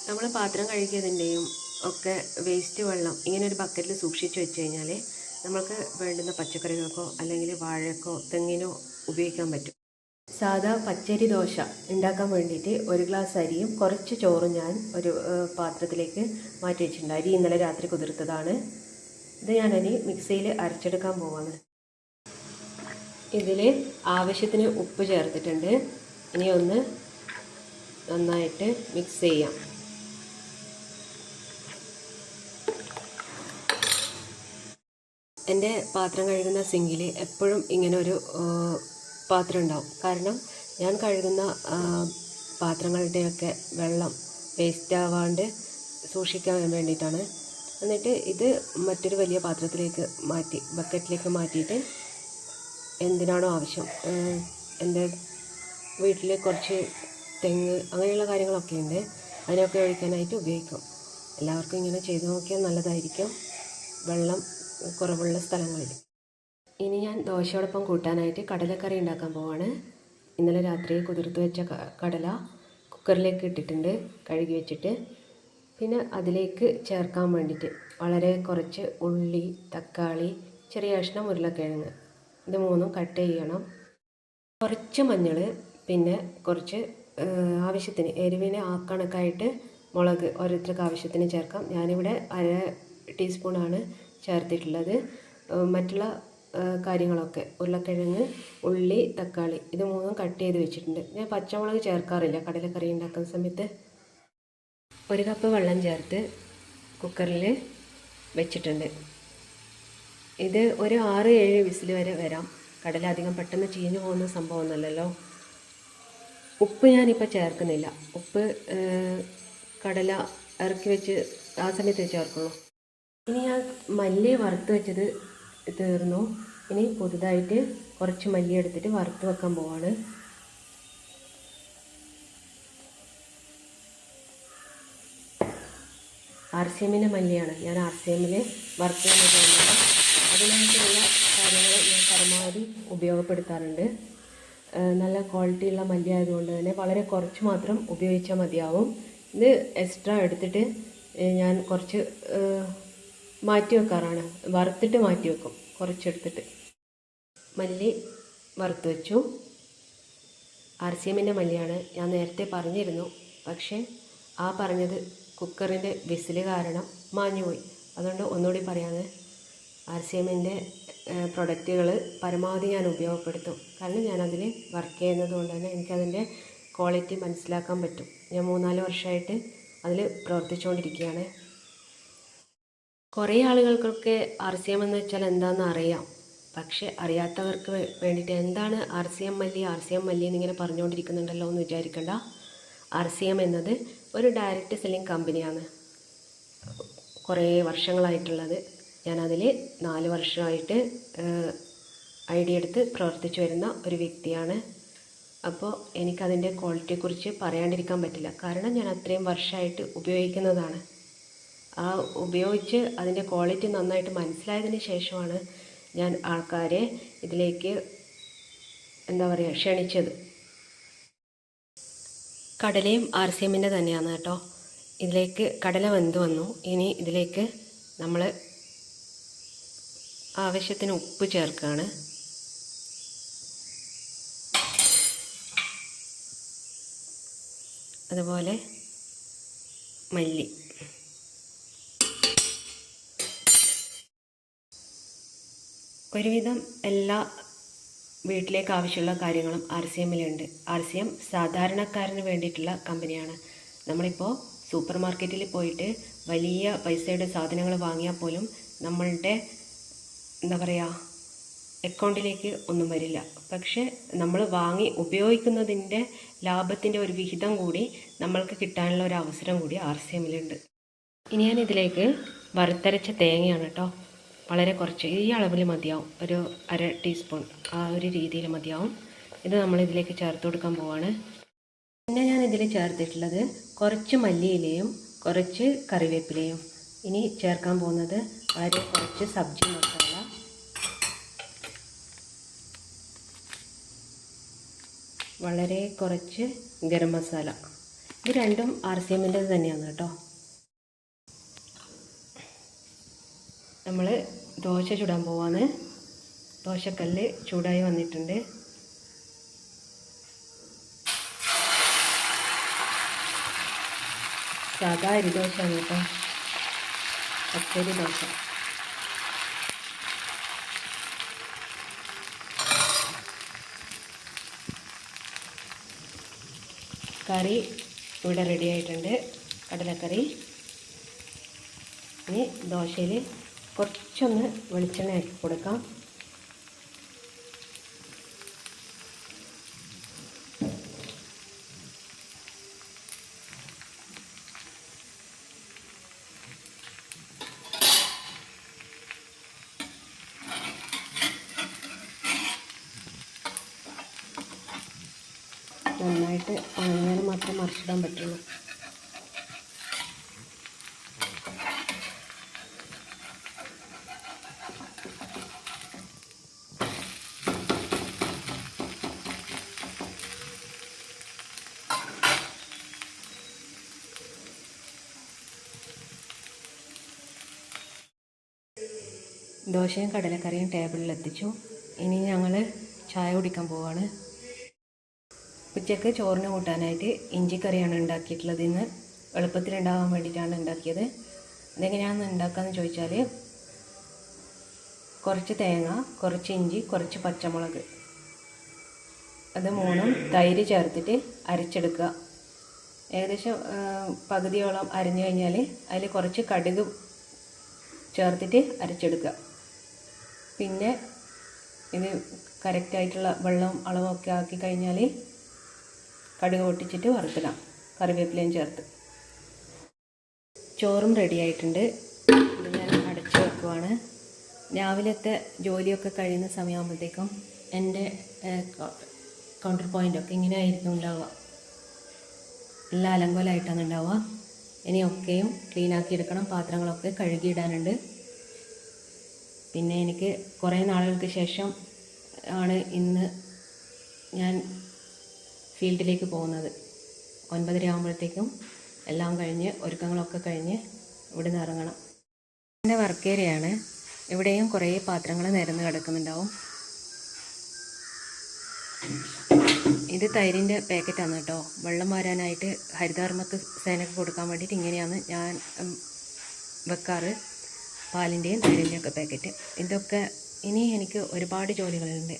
നമ്മൾ പാത്രം കഴുകിയതിൻ്റെയും ഒക്കെ വേസ്റ്റ് വെള്ളം ഇങ്ങനെ ഒരു ബക്കറ്റിൽ സൂക്ഷിച്ച് വെച്ച് കഴിഞ്ഞാൽ നമുക്ക് വേണ്ടുന്ന പച്ചക്കറികൾക്കോ അല്ലെങ്കിൽ വാഴക്കോ തെങ്ങിനോ ഉപയോഗിക്കാൻ പറ്റും. സാധാ പച്ചരി ദോശ ഉണ്ടാക്കാൻ വേണ്ടിയിട്ട് 1 ഗ്ലാസ് അരിയും കുറച്ച് ചോറും ഞാൻ ഒരു പാത്രത്തിലേക്ക് മാറ്റി വെച്ചിട്ടുണ്ട്. അരി ഇന്നലെ രാത്രി കുതിർത്തതാണ്. ഇത് ഞാനിനി മിക്സിയിൽ അരച്ചെടുക്കാൻ പോവാണ്. ഇതിൽ ആവശ്യത്തിന് ഉപ്പ് ചേർത്തിട്ടുണ്ട്. ഇനി ഒന്ന് നന്നായിട്ട് മിക്സ് ചെയ്യാം. എൻ്റെ പാത്രം കഴുകുന്ന സിങ്കിൽ എപ്പോഴും ഇങ്ങനെ ഒരു പാത്രം ഉണ്ടാവും. കാരണം ഞാൻ കഴുകുന്ന പാത്രങ്ങളുടെയൊക്കെ വെള്ളം വേസ്റ്റ് ആവാണ്ട് സൂക്ഷിക്കാൻ വേണ്ടിയിട്ടാണ്. എന്നിട്ട് ഇത് മറ്റൊരു വലിയ പാത്രത്തിലേക്ക് ബക്കറ്റിലേക്ക് മാറ്റിയിട്ട് എന്തിനാണോ ആവശ്യം, എൻ്റെ വീട്ടിൽ കുറച്ച് തെങ്ങ് അങ്ങനെയുള്ള കാര്യങ്ങളൊക്കെ ഉണ്ട്, അതിനൊക്കെ ഒഴിക്കാനായിട്ട് ഉപയോഗിക്കും. എല്ലാവർക്കും ഇങ്ങനെ ചെയ്തു നോക്കിയാൽ നല്ലതായിരിക്കും വെള്ളം കുറവുള്ള സ്ഥലങ്ങളിൽ. ഇനി ഞാൻ ദോശയോടൊപ്പം കൂട്ടാനായിട്ട് കടലക്കറി ഉണ്ടാക്കാൻ പോവാണ്. ഇന്നലെ രാത്രി കുതിർത്ത് വെച്ച കടല കുക്കറിലേക്ക് ഇട്ടിട്ടുണ്ട് കഴുകി വെച്ചിട്ട്. പിന്നെ അതിലേക്ക് ചേർക്കാൻ വേണ്ടിയിട്ട് വളരെ കുറച്ച് ഉള്ളി, തക്കാളി, ചെറിയ കഷ്ണം ഉരുളക്കിഴങ്ങ്, ഇത് 3 കട്ട് ചെയ്യണം. കുറച്ച് മഞ്ഞൾ, പിന്നെ കുറച്ച് ആവശ്യത്തിന് എരിവിന് കണക്കായിട്ട് മുളക് ഓരോരുത്തർക്ക് ആവശ്യത്തിന് ചേർക്കാം. ഞാനിവിടെ 1/2 ടീസ്പൂണാണ് ചേർത്തിട്ടുള്ളത്. മറ്റുള്ള കാര്യങ്ങളൊക്കെ ഉരുളക്കിഴങ്ങ്, ഉള്ളി, തക്കാളി ഇത് 3 കട്ട് ചെയ്ത് വെച്ചിട്ടുണ്ട്. ഞാൻ പച്ചമുളക് ചേർക്കാറില്ല കടലക്കറി ഉണ്ടാക്കുന്ന സമയത്ത്. 1 കപ്പ് വെള്ളം ചേർത്ത് കുക്കറിൽ വെച്ചിട്ടുണ്ട്. ഇത് ഒരു 6-7 വിസിൽ വരെ വരാം. കടല അധികം പെട്ടെന്ന് ചീഞ്ഞു പോകുന്ന സംഭവമൊന്നുമല്ലല്ലോ. ഉപ്പ് ഞാനിപ്പോൾ ചേർക്കുന്നില്ല. ഉപ്പ് കടല ഇറക്കി വെച്ച് ആ സമയത്ത് ചേർക്കുള്ളൂ. ഇനി ഞാൻ മല്ലി വറുത്ത് വെച്ചത് തീർന്നു. ഇനി പുതുതായിട്ട് കുറച്ച് മല്ലി എടുത്തിട്ട് വറുത്ത് വെക്കാൻ പോവാണ്. RCMൻ്റെ മല്ലിയാണ് ഞാൻ RCMൽ വർക്ക് ചെയ്യാൻ പോകുന്നത്. അതിനായിട്ടുള്ള കാര്യങ്ങൾ ഞാൻ പരമാവധി ഉപയോഗപ്പെടുത്താറുണ്ട്. നല്ല ക്വാളിറ്റിയുള്ള മല്ലി ആയതുകൊണ്ട് തന്നെ വളരെ കുറച്ച് മാത്രം ഉപയോഗിച്ചാൽ മതിയാവും. ഇത് എക്സ്ട്രാ എടുത്തിട്ട് ഞാൻ കുറച്ച് മാറ്റി വെക്കാറാണ്. വറുത്തിട്ട് മാറ്റി വെക്കും കുറച്ചെടുത്തിട്ട്. മല്ലി വറുത്ത് വെച്ചു. RCMൻ്റെ മല്ലിയാണ്, ഞാൻ നേരത്തെ പറഞ്ഞിരുന്നു. പക്ഷേ ആ പറഞ്ഞത് കുക്കറിൻ്റെ വിസിൽ കാരണം മാഞ്ഞുപോയി. അതുകൊണ്ട് ഒന്നുകൂടി പറയാതെ RCMൻ്റെ പ്രൊഡക്റ്റുകൾ പരമാവധി ഞാൻ ഉപയോഗപ്പെടുത്തും. കാരണം ഞാനതിൽ വർക്ക് ചെയ്യുന്നത് കൊണ്ട് തന്നെ എനിക്കതിൻ്റെ ക്വാളിറ്റി മനസ്സിലാക്കാൻ പറ്റും. ഞാൻ 3-4 വർഷമായിട്ട് അതിൽ പ്രവർത്തിച്ചുകൊണ്ടിരിക്കുകയാണ്. കുറേ ആളുകൾക്കൊക്കെ RCM എന്ന് വെച്ചാൽ എന്താണെന്ന് അറിയാം. പക്ഷേ അറിയാത്തവർക്ക് വേണ്ടിയിട്ട് എന്താണ് RCM മല്ലി എന്നിങ്ങനെ പറഞ്ഞുകൊണ്ടിരിക്കുന്നുണ്ടല്ലോ എന്ന് വിചാരിക്കേണ്ട. RCM എന്നത് ഒരു ഡയറക്റ്റ് സെല്ലിംഗ് കമ്പനിയാണ്. കുറേ വർഷങ്ങളായിട്ടുള്ളത്. ഞാനതിൽ 4 വർഷമായിട്ട് ഐഡിയ എടുത്ത് പ്രവർത്തിച്ചു വരുന്ന ഒരു വ്യക്തിയാണ്. അപ്പോൾ എനിക്കതിൻ്റെ ക്വാളിറ്റിയെക്കുറിച്ച് പറയാണ്ടിരിക്കാൻ പറ്റില്ല. കാരണം ഞാൻ അത്രയും വർഷമായിട്ട് ഉപയോഗിക്കുന്നതാണ്. ആ ഉപയോഗിച്ച് അതിൻ്റെ ക്വാളിറ്റി നന്നായിട്ട് മനസ്സിലായതിന് ശേഷമാണ് ഞാൻ ആൾക്കാരെ ഇതിലേക്ക് ക്ഷണിച്ചത്. കടലയും RCMൻ്റെ തന്നെയാണ് കേട്ടോ. ഇതിലേക്ക് കടല വെന്ത് വന്നു. ഇനി ഇതിലേക്ക് നമ്മൾ ആവശ്യത്തിന് ഉപ്പ് ചേർക്കുകയാണ്. അതുപോലെ മല്ലി. ഒരുവിധം എല്ലാ വീട്ടിലേക്ക് ആവശ്യമുള്ള കാര്യങ്ങളും RCMലുണ്ട്. RCM സാധാരണക്കാരന് വേണ്ടിയിട്ടുള്ള കമ്പനിയാണ്. നമ്മളിപ്പോൾ സൂപ്പർ മാർക്കറ്റിൽ പോയിട്ട് വലിയ പൈസയുടെ സാധനങ്ങൾ വാങ്ങിയാൽ പോലും നമ്മളുടെ അക്കൗണ്ടിലേക്ക് ഒന്നും വരില്ല. പക്ഷേ നമ്മൾ വാങ്ങി ഉപയോഗിക്കുന്നതിൻ്റെ ലാഭത്തിൻ്റെ ഒരു വിഹിതം കൂടി നമ്മൾക്ക് കിട്ടാനുള്ള ഒരു അവസരം കൂടി RCMലുണ്ട്. ഇനി ഞാൻ ഇതിലേക്ക് വറുത്തരച്ച തേങ്ങയാണ് കേട്ടോ. വളരെ കുറച്ച് ഈ അളവിൽ മതിയാവും. ഒരു 1/2 ടീസ്പൂൺ ആ ഒരു രീതിയിൽ മതിയാവും. ഇത് നമ്മളിതിലേക്ക് ചേർത്ത് കൊടുക്കാൻ പോവാണ്. പിന്നെ ഞാൻ ഇതിൽ ചേർത്തിട്ടുള്ളത് കുറച്ച് മല്ലിയിലയും കുറച്ച് കറിവേപ്പിലയും. ഇനി ചേർക്കാൻ പോകുന്നത് വളരെ കുറച്ച് സബ്ജി മസാല, വളരെ കുറച്ച് ഗരം മസാല. ഇത് രണ്ടും RCMൻ്റെത് തന്നെയാണ് കേട്ടോ. നമ്മൾ ദോശ ചുടാൻ പോവാണ്. ദോശക്കല്ല് ചൂടായി വന്നിട്ടുണ്ട്. സാധാ അരി ദോശയാണ് കേട്ടോ, പച്ചരി ദോശ. കറി ഇവിടെ റെഡി ആയിട്ടുണ്ട്, കടലക്കറി. ഇനി ദോശയിൽ കുറച്ചൊന്ന് വെളിച്ചെണ്ണ ആക്കി കൊടുക്കാം. നന്നായിട്ട് ഉണങ്ങിയാൽ മാത്രം മറിച്ചിടാൻ പറ്റുള്ളൂ. ദോശയും കടലക്കറിയും ടേബിളിൽ എത്തിച്ചു. ഇനി ഞങ്ങൾ ചായ കുടിക്കാൻ പോവാണ്. ഉച്ചയ്ക്ക് ചോറിന് കൂട്ടാനായിട്ട് ഇഞ്ചിക്കറിയാണ് ഉണ്ടാക്കിയിട്ടുള്ളത്. ഇന്ന് എളുപ്പത്തിലുണ്ടാകാൻ വേണ്ടിയിട്ടാണ് ഉണ്ടാക്കിയത്. അതെങ്ങനെയാണെന്ന് ഉണ്ടാക്കാമെന്ന് ചോദിച്ചാൽ, കുറച്ച് തേങ്ങ, കുറച്ച് ഇഞ്ചി, കുറച്ച് പച്ചമുളക്, അത് മൂന്നും തൈര് ചേർത്തിട്ട് അരച്ചെടുക്കുക. ഏകദേശം പകുതിയോളം അരിഞ്ഞു കഴിഞ്ഞാൽ അതിൽ കുറച്ച് കടുക് ചേർത്തിട്ട് അരച്ചെടുക്കുക. പിന്നെ ഇത് കറക്റ്റായിട്ടുള്ള വെള്ളം അളവൊക്കെ ആക്കി കഴിഞ്ഞാൽ കടുക് പൊട്ടിച്ചിട്ട് വറുത്തിടാം, കറിവേപ്പിലയും ചേർത്ത്. ചോറും റെഡി ആയിട്ടുണ്ട്. ഇത് ഞാൻ അടച്ചു വെക്കുവാണ്. രാവിലത്തെ ജോലിയൊക്കെ കഴിയുന്ന സമയമാകുമ്പോഴത്തേക്കും എൻ്റെ കൗണ്ടർ പോയിൻ്റൊക്കെ ഇങ്ങനെ ആയിരിക്കും ഉണ്ടാവുക. എല്ലാം അലങ്കോലമായിട്ടാണ് ഉണ്ടാവുക. ഇനിയൊക്കെയും ക്ലീനാക്കി എടുക്കണം. പാത്രങ്ങളൊക്കെ കഴുകിയിടാനുണ്ട്. പിന്നെ എനിക്ക് കുറേ നാളുകൾക്ക് ശേഷം ആണ് ഇന്ന് ഞാൻ ഫീൽഡിലേക്ക് പോകുന്നത്. 9:30 ആകുമ്പോഴത്തേക്കും എല്ലാം കഴിഞ്ഞ് ഒരുക്കങ്ങളൊക്കെ കഴിഞ്ഞ് ഇവിടെ നിന്ന് ഇറങ്ങണം. എൻ്റെ വർക്ക് ഏരിയയാണ്. ഇവിടെയും കുറേ പാത്രങ്ങൾ നിരന്ന് കിടക്കുന്നുണ്ടാവും. ഇത് തൈരിൻ്റെ പാക്കറ്റാണ് കേട്ടോ. വെള്ളം വാരാനായിട്ട് ഹരിതകർമ്മക്ക് സേനയ്ക്ക് കൊടുക്കാൻ വേണ്ടിയിട്ട് ഇങ്ങനെയാണ് ഞാൻ വെക്കാറ്. പാലിൻ്റെയും തൈരിൻ്റെയും ഒക്കെ പാക്കറ്റ്. ഇതൊക്കെ ഇനി എനിക്ക് ഒരുപാട് ജോലികളുണ്ട്.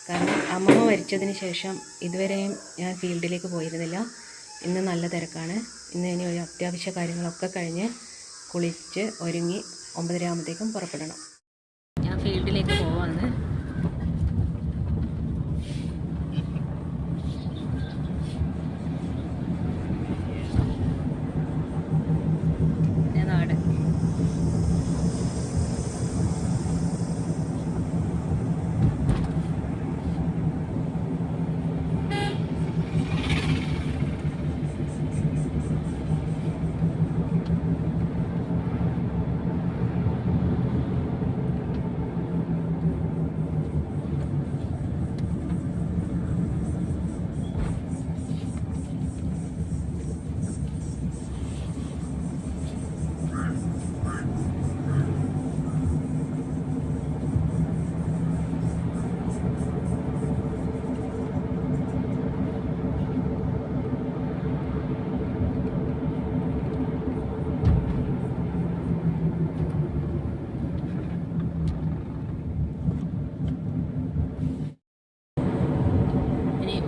കാരണം അമ്മമ്മ മരിച്ചതിന് ശേഷം ഇതുവരെയും ഞാൻ ഫീൽഡിലേക്ക് പോയിരുന്നില്ല. ഇന്ന് നല്ല തിരക്കാണ്. ഇന്ന് ഇനി ഒരു അത്യാവശ്യ കാര്യങ്ങളൊക്കെ കഴിഞ്ഞ് കുളിച്ച് ഒരുങ്ങി 9:30 ആകുമ്പോഴത്തേക്കും പുറപ്പെടണം. ഞാൻ ഫീൽഡിലേക്ക് പോവാണ്. നാട്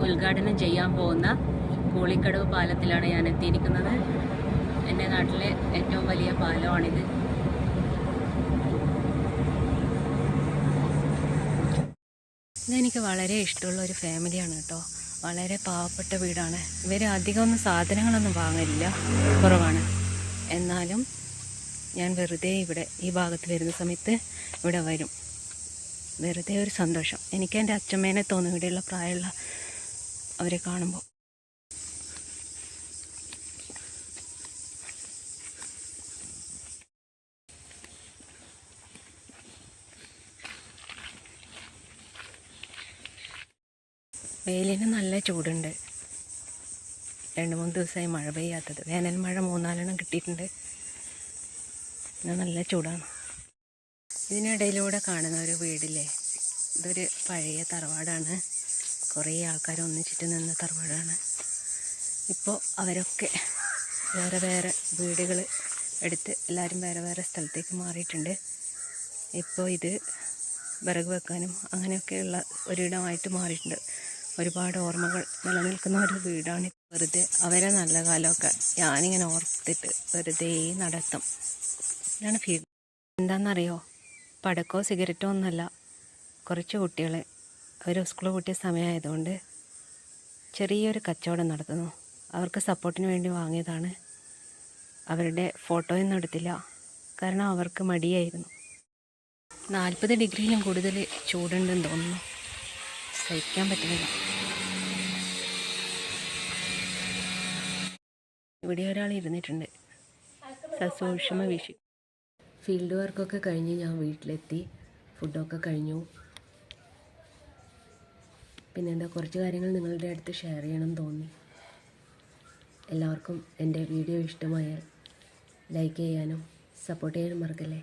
ഉദ്ഘാടനം ചെയ്യാൻ പോകുന്ന കോളിക്കടവ് പാലത്തിലാണ് ഞാൻ എത്തിയിരിക്കുന്നത്. എൻ്റെ നാട്ടിലെ ഏറ്റവും വലിയ പാലമാണിത്. ഇതെനിക്ക് വളരെ ഇഷ്ടമുള്ള ഒരു ഫാമിലിയാണ് കേട്ടോ. വളരെ പാവപ്പെട്ട വീടാണ്. ഇവർ അധികമൊന്നും സാധനങ്ങളൊന്നും വാങ്ങില്ല, കുറവാണ്. എന്നാലും ഞാൻ വെറുതെ ഇവിടെ ഈ ഭാഗത്ത് വരുന്ന സമയത്ത് ഇവിടെ വരും. വെറുതെ ഒരു സന്തോഷം. എനിക്ക് എൻ്റെ അച്ഛമ്മേനെ തോന്നും ഇവിടെയുള്ള പ്രായമുള്ള അവരെ കാണുമ്പോൾ. വെയിലിന് നല്ല ചൂടുണ്ട്. 2-3 ദിവസമായി മഴ പെയ്യാത്തത്. വേനൽ മഴ 3-4 കിട്ടിയിട്ടുണ്ട്. ഇന്ന് നല്ല ചൂടാണ്. ഇതിനിടയിലൂടെ കാണുന്ന ഒരു വീടില്ലേ, ഇതൊരു പഴയ തറവാടാണ്. കുറേ ആൾക്കാർ ഒന്നിച്ചിട്ട് നിന്ന തറവാടാണ്. ഇപ്പോൾ അവരൊക്കെ വേറെ വേറെ വീടുകൾ എടുത്ത് എല്ലാവരും വേറെ വേറെ സ്ഥലത്തേക്ക് മാറിയിട്ടുണ്ട്. ഇപ്പോൾ ഇത് വിറക് വെക്കാനും അങ്ങനെയൊക്കെയുള്ള ഒരിടമായിട്ട് മാറിയിട്ടുണ്ട്. ഒരുപാട് ഓർമ്മകൾ നിലനിൽക്കുന്ന ഒരു വീടാണ്. വെറുതെ അവരെ നല്ല കാലമൊക്കെ ഞാനിങ്ങനെ ഓർത്തിട്ട് വെറുതെ നടത്തും. ഇതാണ് ഫീൽ. എന്താണെന്നറിയോ, പടക്കോ സിഗരറ്റോ ഒന്നുമല്ല. കുറച്ച് കുട്ടികൾ അവർ സ്കൂൾ പൂട്ടിയ സമയമായതുകൊണ്ട് ചെറിയൊരു കച്ചവടം നടത്തുന്നു. അവർക്ക് സപ്പോർട്ടിന് വേണ്ടി വാങ്ങിയതാണ്. അവരുടെ ഫോട്ടോയൊന്നും എടുത്തില്ല, കാരണം അവർക്ക് മടിയായിരുന്നു. 40 ഡിഗ്രിയിലും കൂടുതൽ ചൂടുണ്ടെന്ന് തോന്നുന്നു. സഹിക്കാൻ പറ്റുന്നില്ല. ഇവിടെ ഒരാൾ ഇരുന്നിട്ടുണ്ട് സസൂക്ഷ്മ വീക്ഷി. ഫീൽഡ് വർക്കൊക്കെ കഴിഞ്ഞ് ഞാൻ വീട്ടിലെത്തി. ഫുഡൊക്കെ കഴിഞ്ഞു. പിന്നെന്താ, കുറച്ച് കാര്യങ്ങൾ നിങ്ങളുടെ അടുത്ത് ഷെയർ ചെയ്യണം തോന്നി. എല്ലാവർക്കും എൻ്റെ വീഡിയോ ഇഷ്ടമായാൽ ലൈക്ക് ചെയ്യാനും സപ്പോർട്ട് ചെയ്യാനും മറക്കല്ലേ.